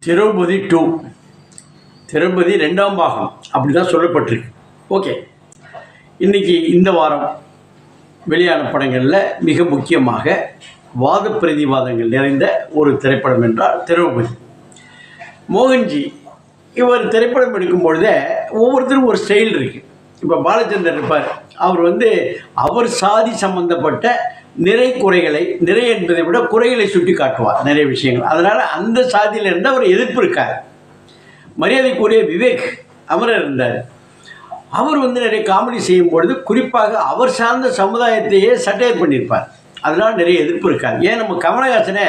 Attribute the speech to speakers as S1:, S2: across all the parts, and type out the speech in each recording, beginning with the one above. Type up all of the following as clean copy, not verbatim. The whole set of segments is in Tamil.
S1: திரௌபதி 2 திரௌபதி 2ஆம் பாகம் அப்படி தான் சொல்லப்பட்டிருக்கு. ஓகே, இன்றைக்கி இந்த வாரம் வெளியான படங்களில் மிக முக்கியமாக வாத பிரதிவாதங்கள் நிறைந்த ஒரு திரைப்படம் என்றால் திரௌபதி. மோகன்ஜி இவர் திரைப்படம் எடுக்கும் பொழுதே ஒவ்வொருத்தரும் ஒரு ஸ்டைல் இருக்குது. இப்போ பாலச்சந்தர் இருப்பார், அவர் சாதி சம்பந்தப்பட்ட நிறை குறைகளை, நிறை என்பதை விட குறைகளை சுட்டி காட்டுவார் நிறைய விஷயங்கள். அதனால் அந்த சாதியிலிருந்து அவர் எதிர்ப்பு இருக்கார். மரியாதைக்குரிய விவேக் அமரர் இருந்தார். அவர் நிறைய காமெடி செய்யும் பொழுது குறிப்பாக அவர் சார்ந்த சமுதாயத்தையே சட்டையர் பண்ணியிருப்பார். அதனால் நிறைய எதிர்ப்பு இருக்காது. ஏன் நம்ம கமலஹாசனே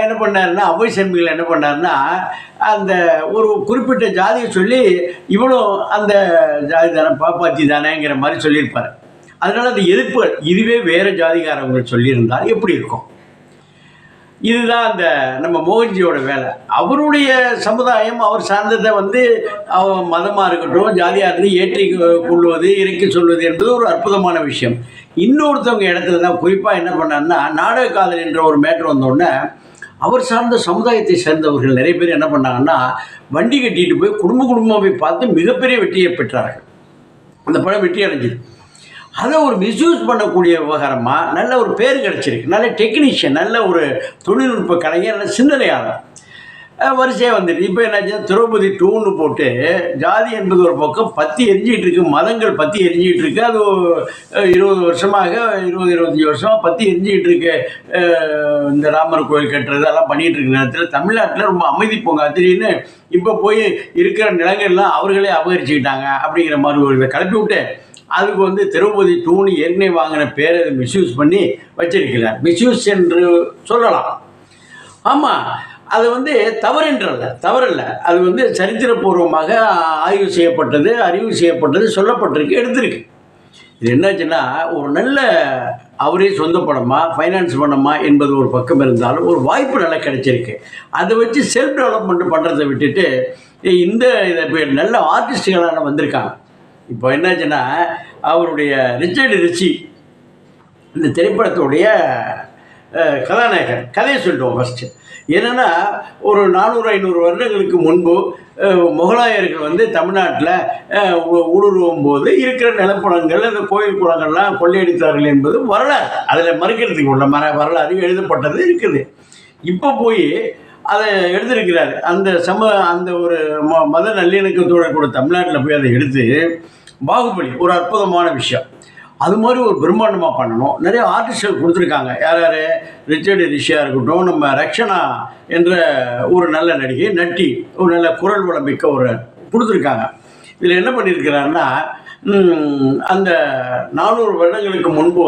S1: என்ன பண்ணாருன்னா, அவை சண்முகில் என்ன பண்ணாருன்னா, அந்த ஒரு குறிப்பிட்ட ஜாதியை சொல்லி இவனும் அந்த ஜாதி தானே, பாப்பாத்தி தானேங்கிற மாதிரி சொல்லியிருப்பார். அதனால் அந்த எதிர்ப்புகள் இதுவே வேறு ஜாதிகாரவங்க சொல்லியிருந்தால் எப்படி இருக்கும்? இதுதான் அந்த நம்ம மோகன்ஜியோட வேலை. அவருடைய சமுதாயம் அவர் சார்ந்ததை அவன் மதமாக இருக்கட்டும், ஜாதியாக இருந்து ஏற்றி கொள்வது, இறக்கி சொல்வது என்பது ஒரு அற்புதமான விஷயம். இன்னொருத்தவங்க இடத்துல தான் குறிப்பாக என்ன பண்ணாருன்னா, நாடக காதல் என்ற ஒரு மேட்ரு வந்தோடனே அவர் சார்ந்த சமுதாயத்தை சேர்ந்தவர்கள் நிறைய பேர் என்ன பண்ணாங்கன்னா, வண்டி கட்டிட்டு போய் குடும்பமாக போய் பார்த்து மிகப்பெரிய வெற்றியை பெற்றார்கள். அந்த படம் வெற்றி அடைஞ்சிது. அதை ஒரு மிஸ்யூஸ் பண்ணக்கூடிய விவகாரமாக நல்ல ஒரு பேர் கிடச்சிருக்கு. நல்ல டெக்னீஷியன், நல்ல ஒரு தொழில்நுட்ப கலைஞர், நல்ல சிந்தனையாளர் வரிசையாக வந்துட்டு இப்போ என்னாச்சு, திரௌபதி 2ன்னு போட்டு ஜாதி என்பது ஒரு பக்கம் பற்றி எரிஞ்சிகிட்டு இருக்குது, மதங்கள் பற்றி எரிஞ்சிகிட்டு இருக்குது. அது 20 வருஷமாக 20-25 வருஷமாக பற்றி எரிஞ்சிகிட்டு இருக்கு. இந்த ராமர் கோயில் கட்டுறது அதெல்லாம் பண்ணிகிட்டு இருக்கிற நேரத்தில் தமிழ்நாட்டில் ரொம்ப அமைதி போங்க திடீர்னு இப்போ போய் இருக்கிற நிலங்கள்லாம் அவர்களே அபகரிச்சுக்கிட்டாங்க அப்படிங்கிற மாதிரி ஒரு இதை கிளப்பி விட்டு அதுக்கு திரௌபதி 2ன்னு ஏற்கனவே வாங்கின பேரை அதை மிஸ்யூஸ் பண்ணி வச்சிருக்கிறார். மிஸ்யூஸ் என்று சொல்லலாம். ஆமாம், அது தவறல்ல. அது சரித்திரபூர்வமாக ஆய்வு செய்யப்பட்டது, அறிவு செய்யப்பட்டது, சொல்லப்பட்டிருக்கு, எடுத்திருக்கு. இது என்னாச்சுன்னா, ஒரு நல்ல அவரே சொந்த படமா ஃபைனான்ஸ் பண்ணமா என்பது ஒரு பக்கம் இருந்தாலும் ஒரு வாய்ப்பு நல்லா கிடைச்சிருக்கு. அதை வச்சு செல்ஃப் டெவலப்மெண்ட் பண்ணுறதை விட்டுட்டு இதை நல்ல ஆர்டிஸ்டுகளான வந்திருக்காங்க. இப்போ என்னாச்சுன்னா, அவருடைய ரிச்சர்டு ரிச்சி இந்த திரைப்படத்துடைய கதாநாயகர் கதையை சொல்லிட்டோம் ஃபஸ்ட்டு. என்னென்னா, ஒரு 400-500 வருடங்களுக்கு முன்பு முகலாயர்கள் தமிழ்நாட்டில் ஊடுருவும் போது இருக்கிற நிலப்புலங்கள், அந்த கோயில் குளங்கள்லாம் கொள்ளையடித்தார்கள் என்பது வரலாறு. அதில் மறுக்கிறதுக்கு உள்ள வரலாறு எழுதப்பட்டது இருக்குது. இப்போ போய் அதை எடுத்திருக்கிறார். அந்த ஒரு மத நல்லிணக்கத்தோடு கூட தமிழ்நாட்டில் போய் அதை எடுத்து பாகுபலி ஒரு அற்புதமான விஷயம். அது மாதிரி ஒரு பிரம்மாண்டமாக பண்ணணும். நிறைய ஆர்டிஸ்ட்கள் கொடுத்துருக்காங்க. யார் ரிச்சர்டு ரிஷியாக இருக்கட்டும், நம்ம ரக்ஷனா என்ற ஒரு நல்ல நடிகை, நட்டி, ஒரு நல்ல குரல் வளமிக்க ஒரு கொடுத்துருக்காங்க. இதில் என்ன பண்ணியிருக்கிறாருன்னா, அந்த 400 வருடங்களுக்கு முன்பு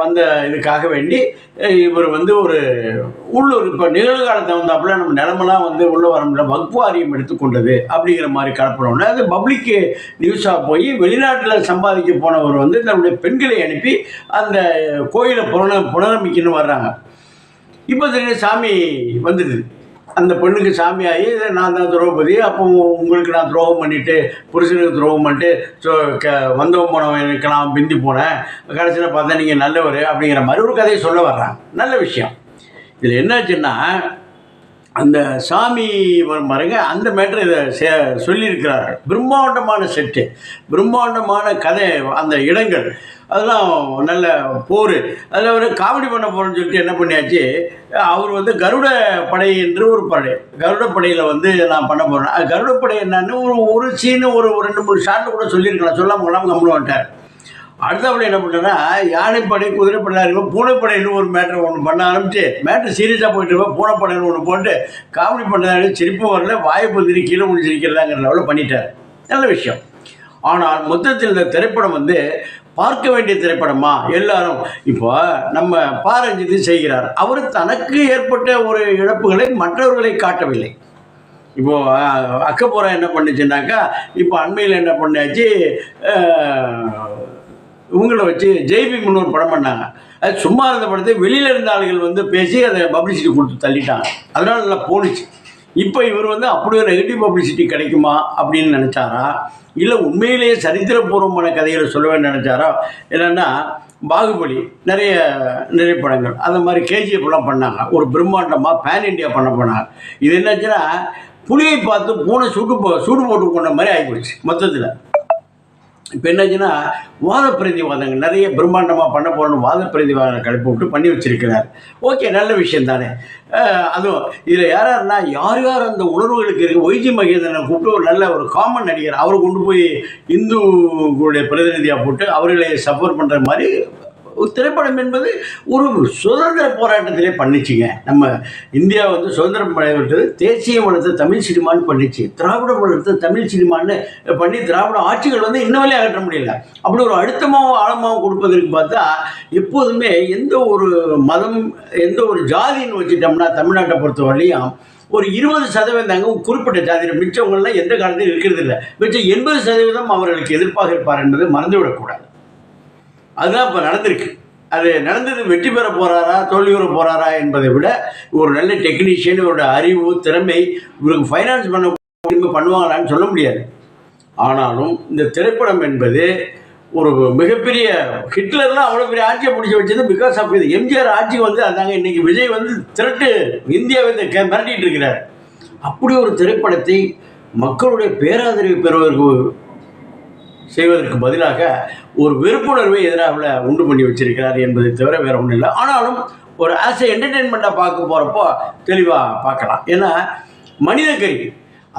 S1: வந்த இதுக்காக வேண்டி இவர் ஒரு உள்ளூர் இப்போ நிகழ்காலத்தை வந்தாப்புல நம்ம நிலமெல்லாம் உள்ள வரமுடியல வக்வாரியம் எடுத்துக்கொண்டது அப்படிங்கிற மாதிரி கலப்படம்னா அது பப்ளிக்கு நியூஸாக போய் வெளிநாட்டில் சம்பாதிக்க போனவர் தன்னுடைய பெண்களை அனுப்பி அந்த கோயிலை புனரமைக்கணும்னு வர்றாங்க. இப்போ சாமி வந்துடுது. அந்த பெண்ணுக்கு சாமியாகி நான் தான் திரௌபதி, அப்போ உங்களுக்கு நான் துரோகம் பண்ணிவிட்டு, புருஷனுக்கு துரோகம் பண்ணிட்டு வந்தவன் போனவனுக்கெல்லாம் பிந்தி போனேன், கடைசியில் பார்த்தா நீங்கள் நல்லவர் அப்படிங்கிற மாதிரி ஒரு கதையை சொல்ல வர்றாங்க. நல்ல விஷயம். இதில் என்னாச்சுன்னா, அந்த சாமி பாருங்க, அந்த மேட்டர் இதை சொல்லியிருக்கிறார்கள். பிரம்மாண்டமான செட்டு, பிரம்மாண்டமான கதை, அந்த இடங்கள் அதெல்லாம் நல்ல போர். அதில் ஒரு காமெடி பண்ண போகிறோன்னு சொல்லிட்டு என்ன பண்ணியாச்சு, அவர் கருட படை என்று ஒரு படை, கருட படையில் நான் பண்ண போகிறேன். அது கருட படை என்னன்னு ஒரு சீனு ஒரு 2-3 ஷார்ட்டு கூட சொல்லியிருக்கலாம், சொல்லாமல் கம்முன்னு வந்துட்டார். அடுத்தபடி என்ன பண்ணுறேன்னா, யானைப்படை, குதிரைப்படையாக இருக்கும், பூனைப்படைன்னு ஒரு மேட்ரு ஒன்று பண்ண ஆரம்பிச்சு மேட்ரு சீரியஸாக போயிட்டு இருப்போம். பூனைப்படைன்னு ஒன்று போட்டு காமெடி பண்ணுறாரு, சிரிப்பும் வரல, வாய்ப்பு கீழே முடிச்சிருக்கிறதாங்கிற லெவலில் பண்ணிட்டார். நல்ல விஷயம். ஆனால் மொத்தத்தில் இந்த திரைப்படம் பார்க்க வேண்டிய திரைப்படமா எல்லாரும் இப்போ நம்ம பாரஞ்சித்து செய்கிறார். அவர் தனக்கு ஏற்பட்ட ஒரு இழப்புகளை மற்றவர்களை காட்டவில்லை. இப்போது அக்கப்போரா என்ன பண்ணுச்சுன்னாக்கா, இப்போ அண்மையில் என்ன பண்ணாச்சு, இவங்களை வச்சு ஜெய்பீம்னு ஒரு படம் பண்ணாங்க. அது சும்மா இருந்த படத்தை வெளியில் இருந்த ஆளுகள் பேசி அதை பப்ளிசிட்டி கொடுத்து தள்ளிட்டாங்க. அதனால் நல்லா போணுச்சு. இப்போ இவர் அப்படியே நெகட்டிவ் பப்ளிசிட்டி கிடைக்குமா அப்படின்னு நினச்சாரா, இல்லை உண்மையிலேயே சரித்திரபூர்வமான கதைகளை சொல்லுவேன்னு நினச்சாரா? என்னென்னா, பாகுபலி நிறைய படங்கள் அந்த மாதிரி கேஜிஎஃப்லாம் பண்ணாங்க. ஒரு பிரம்மாண்டமாக பேன் இண்டியா பண்ண போனாங்க. இது என்னாச்சுன்னா புலியை பார்த்து பூனை சூடு போட்டு கொண்ட மாதிரி ஆகிப்போச்சு மொத்தத்தில். இப்போ என்னாச்சுன்னா வாத பிரதிவாதங்கள் நிறைய பிரம்மாண்டமாக பண்ண போகணும் வாத பிரதிவாதங்களை கலப்பி விட்டு பண்ணி வச்சிருக்கிறார். ஓகே, நல்ல விஷயம் தானே. அதுவும் இதில் யாருன்னா யார் அந்த உணர்வுகளுக்கு இருக்குது. ஒய்ஜி மகேந்திரனை கூப்பிட்டு ஒரு நல்ல ஒரு காமன் நடிகர் அவரை கொண்டு போய் இந்துக்களுடைய பிரதிநிதியாக போட்டு அவர்களை சப்போர்ட் பண்ணுற மாதிரி திரைப்படம் என்பது ஒரு சுதந்திர போராட்டத்திலே பண்ணிச்சுங்க. நம்ம இந்தியா வந்து சுதந்திரம் அடைவது தேசியம் வளர்த்த தமிழ் சினிமான்னு பண்ணிச்சு, திராவிடம் வளர்த்த தமிழ் சினிமான்னு பண்ணி திராவிட ஆட்சிகள் வந்து இன்னவரையும் அகற்ற முடியல. அப்படி ஒரு அழுத்தமாகவும் ஆழமாகவும் கொடுப்பதற்கு பார்த்தா எப்போதுமே எந்த ஒரு மதம் எந்த ஒரு ஜாதின்னு வச்சுட்டோம்னா தமிழ்நாட்டை பொறுத்தவரையிலையும் ஒரு 20% குறிப்பிட்ட ஜாதியில் மிச்சவங்கள்லாம் எந்த காலத்திலும் இருக்கிறது இல்லை. மிச்சம் 80% அவர்களுக்கு எதிர்ப்பாக இருப்பார் என்பதை மறந்துவிடக்கூடாது. அதுதான் இப்போ நடந்திருக்கு. அது நடந்தது வெற்றி பெற போகிறாரா தோல்வியுற போகிறாரா என்பதை விட ஒரு நல்ல டெக்னீஷியன் இவரோட அறிவு திறமை இவருக்கு ஃபைனான்ஸ் பண்ணுவாங்களான்னு சொல்ல முடியாது. ஆனாலும் இந்த திரைப்படம் என்பது ஒரு மிகப்பெரிய ஹிட்லர்லாம் அவ்வளோ பெரிய ஆட்சியை பிடிச்சி வச்சது பிகாஸ் ஆஃப் இது. எம்ஜிஆர் ஆட்சி வந்து அதாங்க இன்றைக்கி விஜய் வந்து இந்தியாவை மிரட்டிகிட்டு இருக்கிறார். அப்படி ஒரு திரைப்படத்தை மக்களுடைய பேராதரவு பெறுவதற்கு செய்வதற்கு பதிலாக ஒரு வெறுப்புணர்வை எதிராக உண்டு பண்ணி வச்சிருக்கிறார் என்பதை தவிர வேறு ஒன்றும் இல்லை. ஆனாலும் ஒரு ஆஸ் என்டர்டெயின்மெண்ட்டாக பார்க்க போகிறப்போ தெளிவாக பார்க்கலாம். ஏன்னா மனிதக்கறி,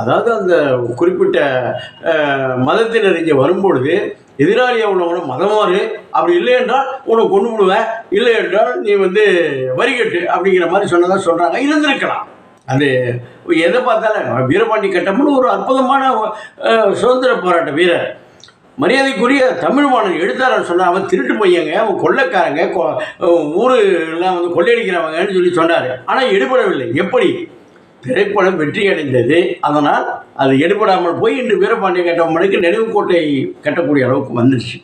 S1: அதாவது அந்த குறிப்பிட்ட மதத்தினர் இங்கே வரும்பொழுது எதிராளியாக உள்ளவனை மதமாறு, அப்படி இல்லை என்றால் உன்னை கொண்டு விடுவேன், இல்லை என்றால் நீ வந்து வரிகட்டு அப்படிங்கிற மாதிரி சொன்னதாக சொல்கிறாங்க. இருந்திருக்கலாம். அது எதை பார்த்தாலும் வீரபாண்டி கட்டம்னு ஒரு அற்புதமான சுதந்திர போராட்ட வீரர், மரியாதைக்குரிய தமிழ் மாணவன் எழுத்தாளர் சொன்னார். அவன் திருட்டு பையங்க, அவன் கொள்ளைக்காரங்க, ஊரெல்லாம் வந்து கொள்ளையடிக்கிறவங்கன்னு சொன்னார். ஆனால் எடுபடவில்லை. எப்படி? திரைப்படம் வெற்றி அடைந்தது. அதனால் அது எடுபடாமல் போய் இன்று வீரபாண்டிய கட்டபொம்மனுக்கு நினைவு கோட்டை கட்டக்கூடிய அளவுக்கு வந்துடுச்சு.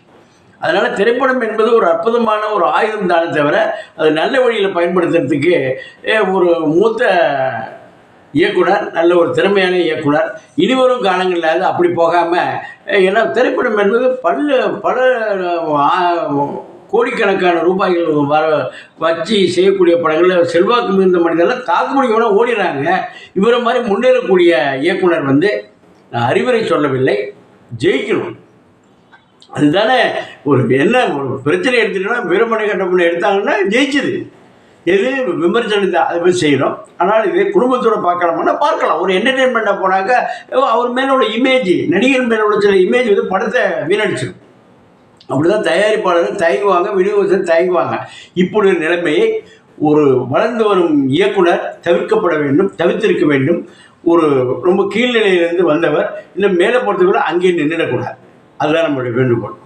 S1: அதனால் திரைப்படம் என்பது ஒரு அற்புதமான ஒரு ஆயுதம் தானே தவிர அது நல்ல வழியில் பயன்படுத்துறதுக்கு ஒரு மூத்த இயக்குனர், நல்ல ஒரு திறமையான இயக்குனர் இனிவரும் காலங்களில் அப்படி போகாமல், ஏன்னா திரைப்படம் என்பது பல கோடிக்கணக்கான ரூபாய்கள் வச்சு செய்யக்கூடிய படங்களில் செல்வாக்கு மிகுந்த மனிதர்கள் தாக்குமொழியோட ஓடிறாங்க. இவரை மாதிரி முன்னேறக்கூடிய இயக்குனர் வந்து அறிவுரை சொல்லவில்லை, ஜெயிக்கணும். அதுதானே ஒரு என்ன ஒரு பிரச்சனை எடுத்துட்டோன்னா வீரபாண்டிய கட்டபொம்மன் எடுத்தாங்கன்னா ஜெயிச்சது. எது விமர்சனத்தை அதை போய் செய்யணும். ஆனால் இதே குடும்பத்தோடு பார்க்கலாம்னா பார்க்கலாம். ஒரு என்டர்டெயின்மெண்ட்டாக போனாக்க அவர் மேலே உள்ள இமேஜ், நடிகர் மேலே உள்ள சில இமேஜ் வந்து படத்தை வீணடிச்சிடும். அப்படி தான் தயாரிப்பாளர்கள் தயங்குவாங்க, விநியோகத்தில் தயங்குவாங்க. இப்படி நிலைமையை ஒரு வளர்ந்து வரும் இயக்குனர் தவிர்த்திருக்க வேண்டும். ஒரு ரொம்ப கீழ்நிலையிலிருந்து வந்தவர் இன்னும் மேலே போகிறதுக்குள்ள அங்கேயே நின்றுடக்கூடாது. அதுதான் நம்மளுடைய வேண்டுகோள்.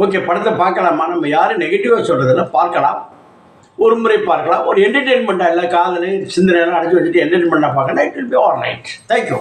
S1: ஓகே, படத்தை பார்க்கலாமா? நம்ம யாரும் நெகட்டிவாக சொல்கிறதில்ல, பார்க்கலாம். ஒரு முறை பார்க்கலாம். ஒரு என்டர்டெயின்மெண்ட்டாக இல்லை, காதல் சிந்தனையெல்லாம் அடைச்சி வச்சுட்டு என்டர்டெயின்மெண்ட்டாக பார்க்கணும். It will be all right. Thank you.